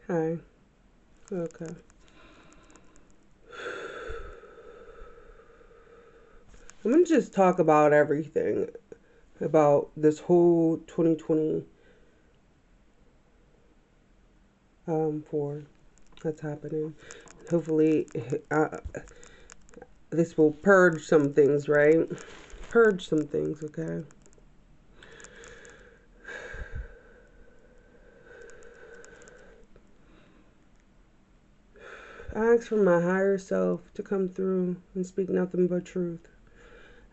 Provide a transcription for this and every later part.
Hi. Okay. I'm gonna just talk about everything about this whole 2020 for that's happening. Hopefully, this will purge some things, right? Purge some things, okay? I ask for my higher self to come through and speak nothing but truth.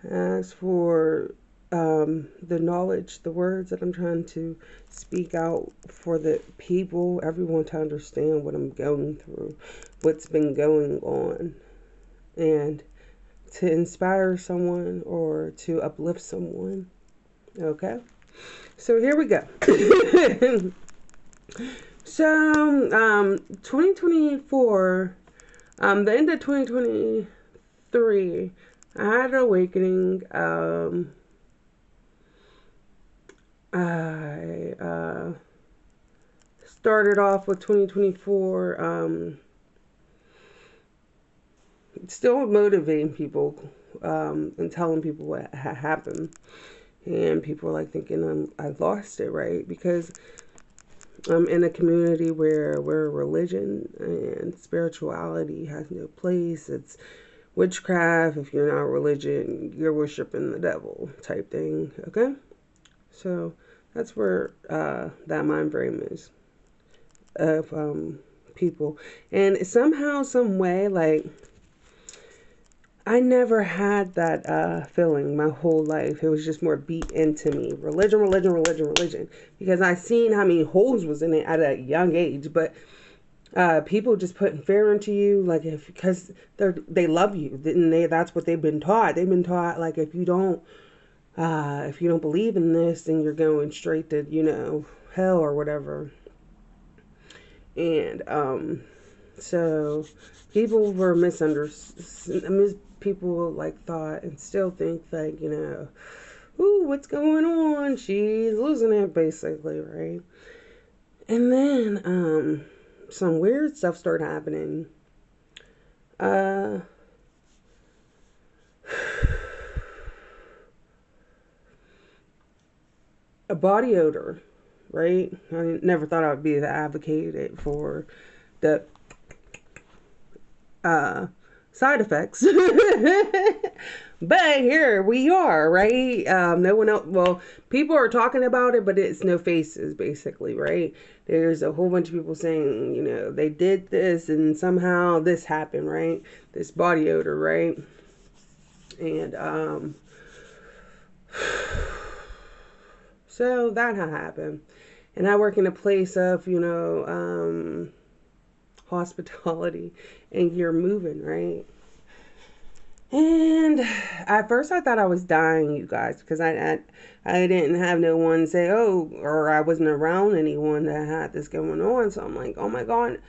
I ask for the knowledge, the words that I'm trying to speak out for the people, everyone to understand what I'm going through, what's been going on, and to inspire someone or to uplift someone. Okay? So here we go. So, 2024, the end of 2023, I had an awakening. I started off with 2024, still motivating people and telling people what happened. And people are like thinking I lost it, right? Because I'm in a community where religion and spirituality has no place. It's witchcraft. If you're not religion, you're worshiping the devil type thing. Okay, so that's where that mind frame is of people, and somehow, some way, like I never had that feeling my whole life. It was just more beat into me. Religion, religion, religion, religion. Because I seen how many holes was in it at a young age. But people just putting fear into you, like if because they love you, and that's what they've been taught. They've been taught like if you don't believe in this, then you're going straight to hell or whatever. And so people were misunderstood. People like thought and still think like ooh, what's going on? She's losing it, basically, right? And then some weird stuff started happening. Uh, a body odor, right? I never thought I would be the advocate for the uh, side effects. But here we are, right? No one else, well, people are talking about it, but it's no faces, basically, right? There's a whole bunch of people saying, they did this and somehow this happened, right? This body odor, right? And so that happened. And I work in a place of, hospitality, and you're moving, right? And at first I thought I was dying, you guys, because I didn't have no one say, oh, or I wasn't around anyone that had this going on. So I'm like, oh my God,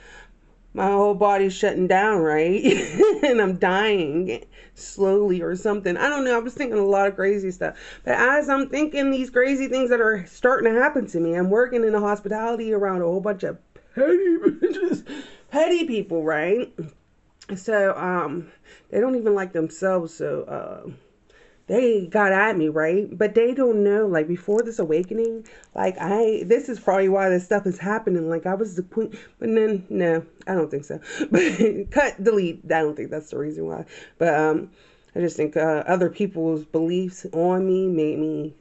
my whole body's shutting down, right? And I'm dying slowly or something. I don't know. I was thinking a lot of crazy stuff. But as I'm thinking these crazy things that are starting to happen to me, I'm working in the hospitality around a whole bunch of petty bitches, petty people, right? So they don't even like themselves, so they got at me, right? But they don't know, like, before this awakening, like, this is probably why this stuff is happening. Like, I was the queen, but then no, I don't think so. But cut, delete, I don't think that's the reason why. But I just think other people's beliefs on me made me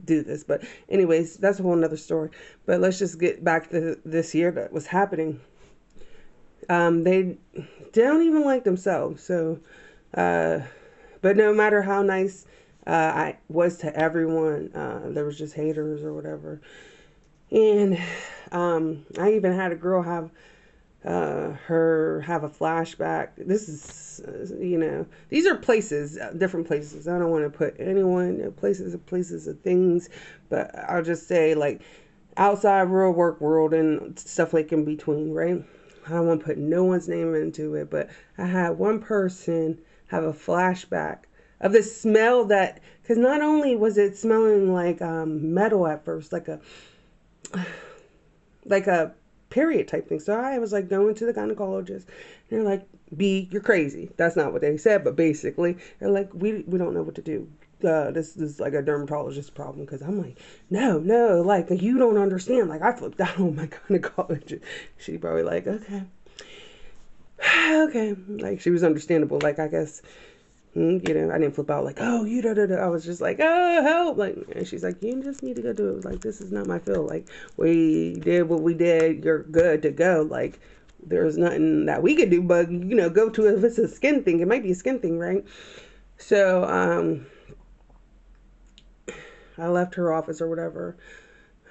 do this. But anyways, that's a whole nother story. But let's just get back to this year that was happening. They don't even like themselves. So, but no matter how nice I was to everyone, there was just haters or whatever. And I even had a girl have her have a flashback. This is, these are places, different places. I don't want to put anyone places of things, but I'll just say like outside real work world and stuff like in between, right? I don't want to put no one's name into it, but I had one person have a flashback of the smell that, because not only was it smelling like metal at first, like a period type thing. So I was like going to the gynecologist, and they're like, B, you're crazy. That's not what they said, but basically they're like, we don't know what to do. This is like a dermatologist problem, because I'm like, no, like, you don't understand. Like, I flipped out on my gynecologist. She probably like, okay, okay, like, she was understandable. Like, I guess, you know, I didn't flip out like, oh, you da da da. I was just like, oh, help. Like, and she's like, you just need to go do it. Like, this is not my field. Like, we did what we did. You're good to go. Like, there's nothing that we could do, but, you know, go to it. If it's a skin thing, it might be a skin thing, right? So, I left her office or whatever.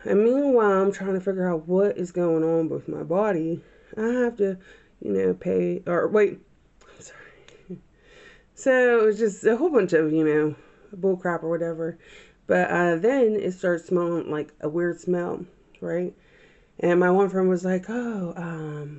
And meanwhile, I'm trying to figure out what is going on with my body. I have to, you know, pay, or wait, sorry. So it was just a whole bunch of, you know, bull crap or whatever. But then it started smelling like a weird smell, right? And my one friend was like, oh,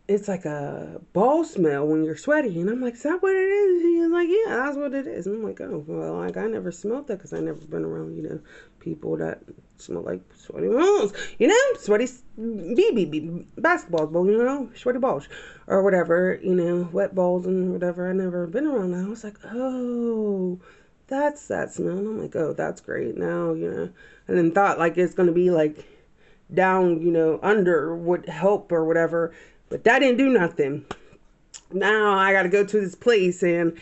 it's like a ball smell when you're sweaty. And I'm like, is that what it is? He was like, yeah, that's what it is. And I'm like, oh, well, like, I never smelled that, because I never been around, you know, people that smell like sweaty balls, you know, sweaty basketballs, you know, sweaty balls or whatever, you know, wet balls and whatever. I never been around that. I was like, oh, that's that smell. And I'm like, oh, that's great. Now, you know, and then thought like it's going to be like down, you know, under would help or whatever. But that didn't do nothing. Now I got to go to this place, and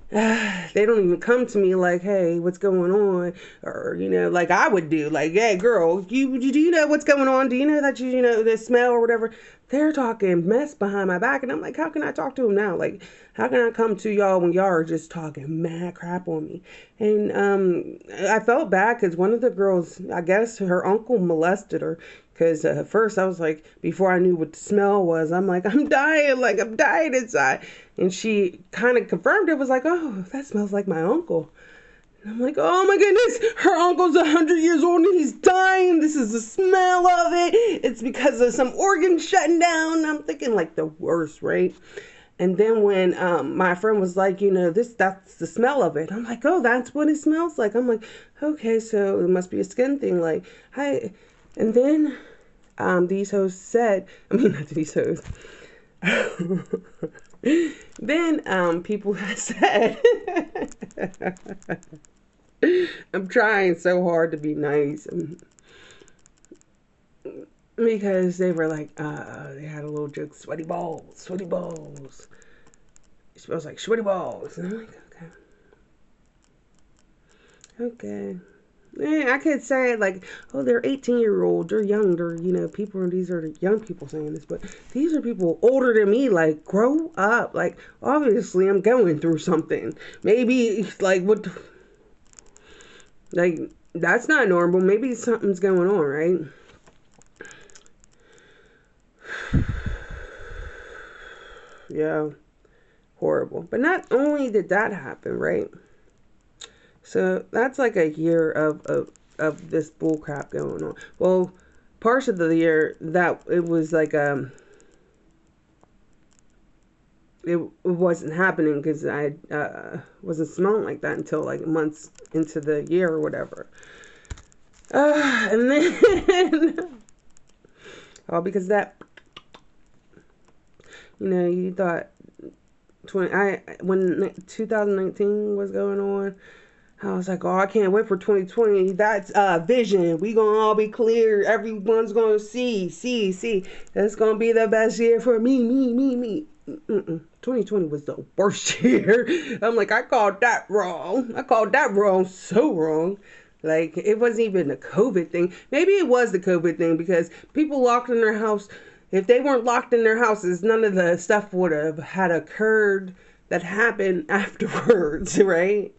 they don't even come to me like, hey, what's going on? Or, you know, like I would do. Like, hey, girl, do you know what's going on? Do you know that you know, the smell or whatever? They're talking mess behind my back. And I'm like, how can I talk to them now? Like, how can I come to y'all when y'all are just talking mad crap on me? And I felt bad, because one of the girls, I guess her uncle molested her. Because at first I was like, before I knew what the smell was, I'm like, I'm dying inside. And she kind of confirmed it, was like, oh, that smells like my uncle. And I'm like, oh my goodness, her uncle's 100 years old and he's dying. This is the smell of it. It's because of some organ shutting down. I'm thinking like the worst, right? And then when my friend was like, you know, that's the smell of it. I'm like, oh, that's what it smells like. I'm like, okay, so it must be a skin thing. Like, hi. And then these hosts said, I mean, not these hosts. Then people said, I'm trying so hard to be nice, because they were like, they had a little joke, sweaty balls. It smells like sweaty balls. And I'm like, okay. Yeah, I could say like, oh, they're 18-year-olds, they're young, they're, you know, people, and these are the young people saying this, but these are people older than me. Like, grow up. Like, obviously I'm going through something. Maybe like what, like, that's not normal. Maybe something's going on, right? Yeah, horrible. But not only did that happen, right? So that's like a year of this bull crap going on. Well, parts of the year that it was like it wasn't happening, because I wasn't smelling like that until like months into the year or whatever. And then all because that, you know, you thought when 2019 was going on, I was like, oh, I can't wait for 2020. That's vision. We gonna all be clear. Everyone's gonna see. It's gonna be the best year for me. 2020 was the worst year. I'm like, I called that wrong. So wrong. Like, it wasn't even a COVID thing. Maybe it was the COVID thing, because people locked in their house. If they weren't locked in their houses, none of the stuff would have had occurred that happened afterwards, right?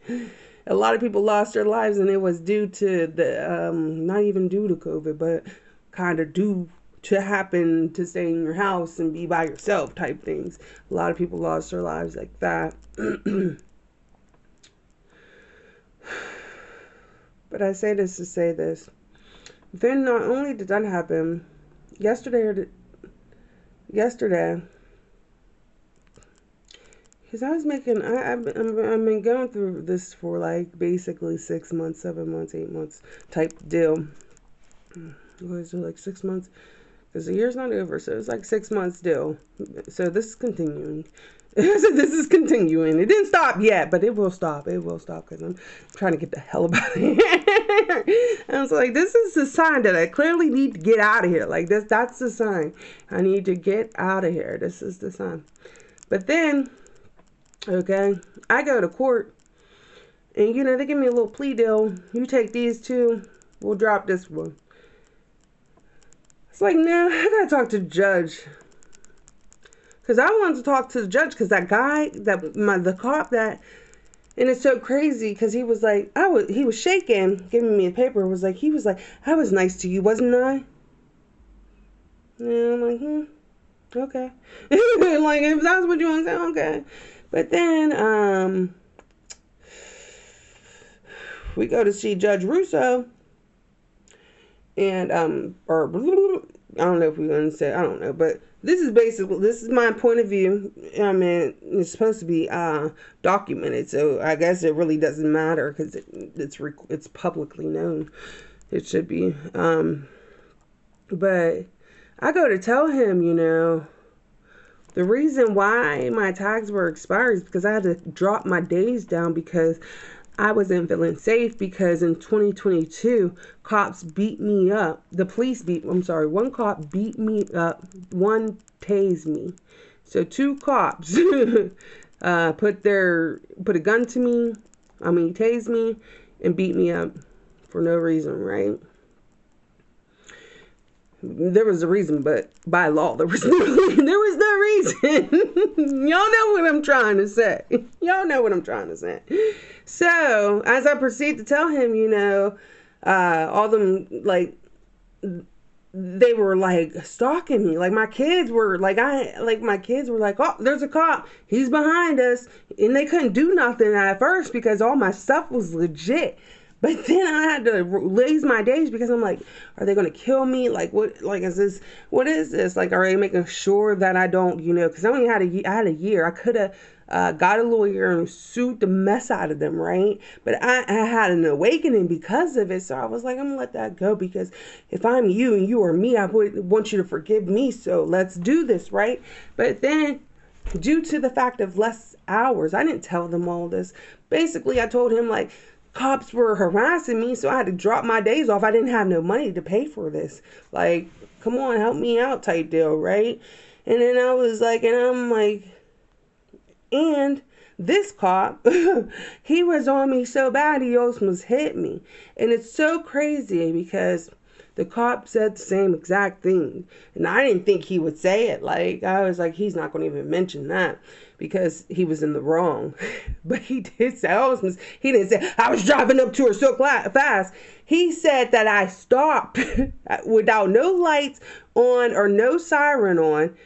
A lot of people lost their lives, and it was due to the, not even due to COVID, but kind of due to happen to stay in your house and be by yourself type things. A lot of people lost their lives like that. But I say this to say this. Then not only did that happen, yesterday, because I was making, I've been going through this for like basically 6 months, 7 months, 8 months type deal. Was it like 6 months? Because the year's not over, so it's like 6 months still. So this is continuing. This is continuing. It didn't stop yet, but it will stop. It will stop because I'm trying to get the hell up out of here. I was like, this is a sign that I clearly need to get out of here. Like that's the sign. I need to get out of here. This is the sign. But then, okay, I go to court, and they give me a little plea deal. You take these two, we'll drop this one. It's like, no, I gotta talk to the judge. Because I wanted to talk to the judge because that guy, the cop and it's so crazy because he was like, he was shaking, giving me a paper. He was like, I was nice to you, wasn't I? And I'm like, okay. Like, if that's what you want to say, okay. But then, we go to see Judge Russo. And, or, I don't know if we're going to say, I don't know, but this is my point of view. I mean, it's supposed to be documented, so I guess it really doesn't matter because it's publicly known. It should be. But I go to tell him, the reason why my tags were expired is because I had to drop my days down because I wasn't feeling safe because in 2022, cops beat me up. One cop beat me up. One tased me. So 2 cops put a gun to me. Tased me and beat me up for no reason, right? There was a reason, but by law, there was no reason. Y'all know what I'm trying to say. So, as I proceed to tell him, all them, they were, stalking me. My kids were, oh, there's a cop. He's behind us. And they couldn't do nothing at first because all my stuff was legit. But then I had to raise my days because I'm like, are they going to kill me? What is this? Are they making sure that I don't, because I only had a year. I could have got a lawyer and sued the mess out of them, right? But I had an awakening because of it. So I was like, I'm going to let that go because if I'm you and you are me, I would want you to forgive me. So let's do this, right? But then due to the fact of less hours, I didn't tell them all this. Basically, I told him cops were harassing me, so I had to drop my days off. I didn't have no money to pay for this. Come on, help me out type deal, right? And then I was like, and I'm like, and this cop, he was on me so bad, he almost hit me. And it's so crazy because the cop said the same exact thing. And I didn't think he would say it. I was like, he's not going to even mention that because he was in the wrong. But he did say, he didn't say, I was driving up to her so fast. He said that I stopped without no lights on or no siren on.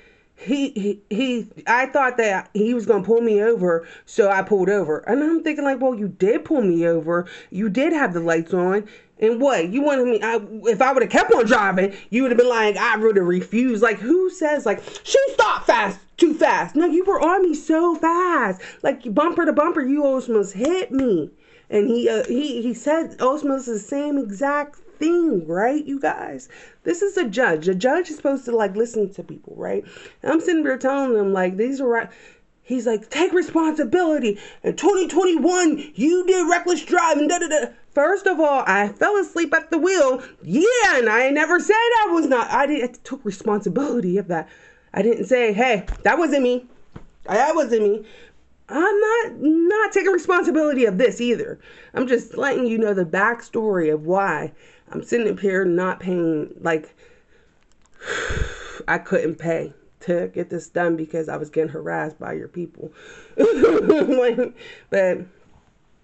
I thought that he was going to pull me over, so I pulled over. And I'm thinking well, you did pull me over. You did have the lights on. And what? You wanted me, if I would have kept on driving, you would have been like, I would have refused. Who says, she stopped too fast. No, you were on me so fast. Bumper to bumper, you almost hit me. And he said almost the same exact thing, right, you guys? This is a judge. A judge is supposed to, listen to people, right? And I'm sitting there telling them, these are right. He's like, take responsibility. In 2021, you did reckless driving, da-da-da. First of all, I fell asleep at the wheel. Yeah, and I never said I was not. I took responsibility of that. I didn't say, hey, that wasn't me. That wasn't me. I'm not taking responsibility of this either. I'm just letting you know the backstory of why I'm sitting up here not paying, I couldn't pay to get this done because I was getting harassed by your people. And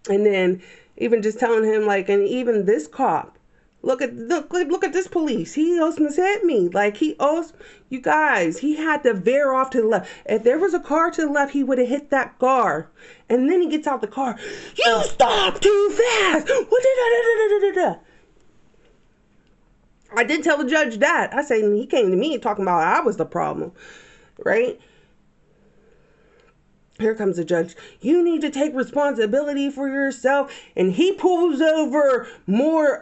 then even just telling him and even this cop, look at this police. He almost hit me. You guys, he had to veer off to the left. If there was a car to the left, he would have hit that car. And then he gets out the car. You stopped too fast. I did tell the judge that. I said, he came to me talking about I was the problem, right? Here comes the judge. You need to take responsibility for yourself. And he pulls over more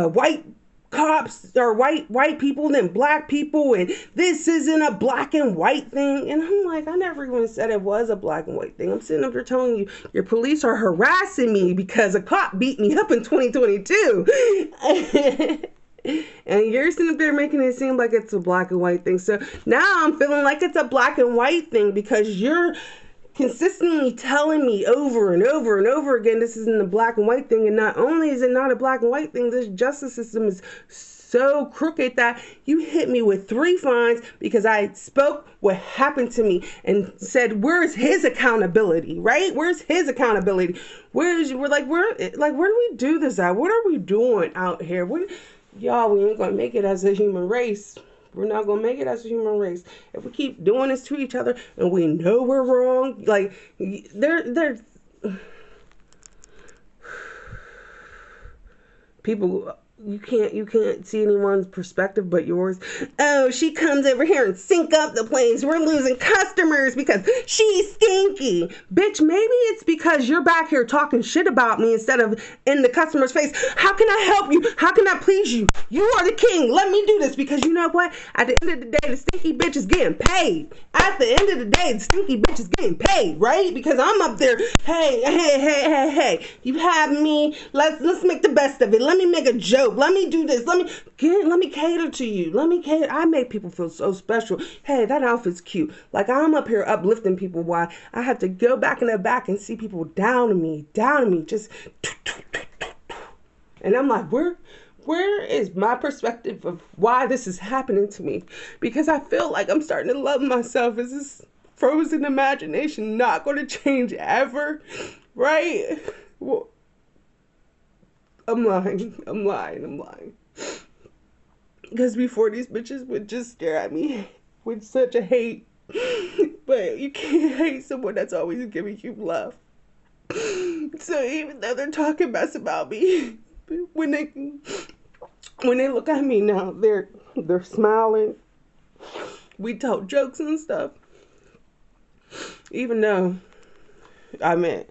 white cops are white people than black people, and this isn't a black and white thing. And I'm like, I never even said it was a black and white thing. I'm sitting up there telling you your police are harassing me because a cop beat me up in 2022. And you're sitting up there making it seem like it's a black and white thing. So now I'm feeling like it's a black and white thing because you're consistently telling me over and over and over again this isn't a black and white thing. And not only is it not a black and white thing, this justice system is so crooked that you hit me with 3 fines because I spoke what happened to me and said, where's his accountability, right? Where's his accountability? Where do we do this at? What are we doing out here? Y'all, we ain't gonna make it as a human race. We're not gonna make it as a human race if we keep doing this to each other and we know we're wrong. Like, there's people. You can't see anyone's perspective but yours. Oh, she comes over here and sink up the place. We're losing customers because she's stinky. Bitch, maybe it's because you're back here talking shit about me instead of in the customer's face. How can I help you? How can I please you? You are the king. Let me do this because you know what? At the end of the day, the stinky bitch is getting paid. At the end of the day, the stinky bitch is getting paid, right? Because I'm up there, hey. You have me. Let's make the best of it. Let me make a joke. Let me do this. Let me cater to you. Let me cater. I make people feel so special. Hey, that outfit's cute. Like, I'm up here uplifting people while I have to go back in the back and see people down on me, just. And I'm like, where is my perspective of why this is happening to me? Because I feel like I'm starting to love myself. Is this frozen imagination not going to change ever? Right? Well, I'm lying. Because before, these bitches would just stare at me with such a hate. But you can't hate someone that's always giving you love. So even though they're talking mess about me, when they look at me now, they're smiling. We tell jokes and stuff. Even though, and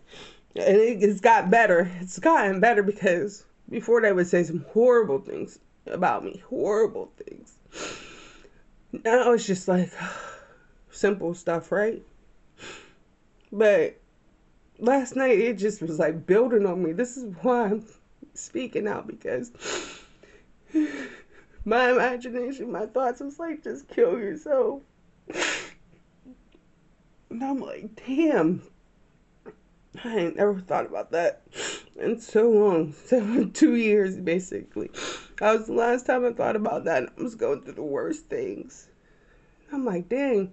it's got better. It's gotten better because before they would say some horrible things about me. Horrible things. Now it's just like simple stuff, right? But last night it just was like building on me. This is why I'm speaking out, because my imagination, my thoughts was like, just kill yourself. And I'm like, damn. I ain't never thought about that in so long. 2 years, basically. That was the last time I thought about that. I was going through the worst things. I'm like, dang.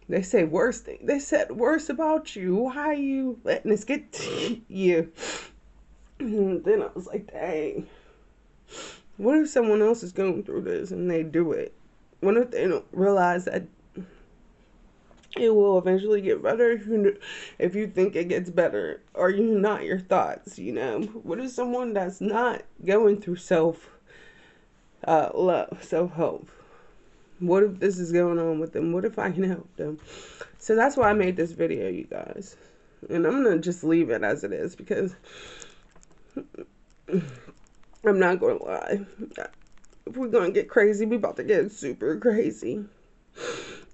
They say worse things. They said worse about you. Why are you letting this get to you? And then I was like, dang. What if someone else is going through this and they do it? What if they don't realize that it will eventually get better if you think it gets better? Are you not your thoughts, you know? What if someone that's not going through self-love, self-help? What if this is going on with them? What if I can help them? So that's why I made this video, you guys. And I'm going to just leave it as it is because I'm not going to lie. If we're going to get crazy, we about to get super crazy.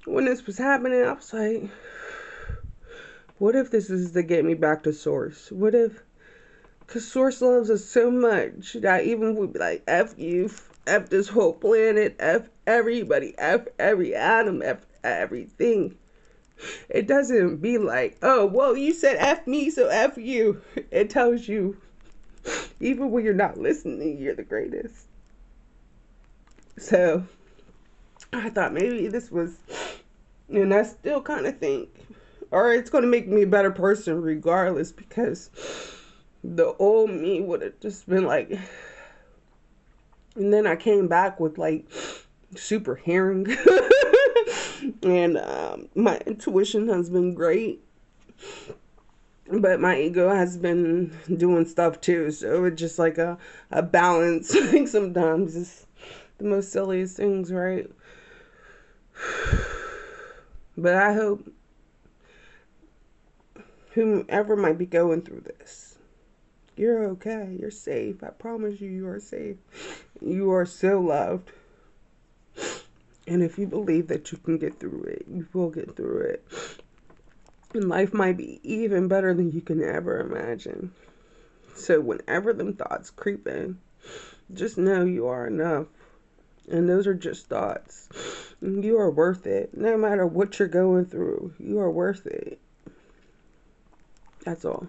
When this was happening, I was like, what if this is to get me back to source? What if, because source loves us so much that even we'd be like, F you, F this whole planet, F everybody, F every atom, F everything. It doesn't be like, oh, well, you said F me, so F you. It tells you, even when you're not listening, you're the greatest. So I thought maybe this was, and I still kind of think, or it's going to make me a better person regardless, because the old me would have just been like, and then I came back with like super hearing, and my intuition has been great, but my ego has been doing stuff too, so it's just like a balance. Like sometimes it's the most silliest things, right? But I hope whomever might be going through this, you're okay, you're safe. I promise you, you are safe. You are so loved. And if you believe that you can get through it, you will get through it. And life might be even better than you can ever imagine. So whenever them thoughts creep in, just know you are enough. And those are just thoughts. You are worth it. No matter what you're going through, you are worth it. That's all.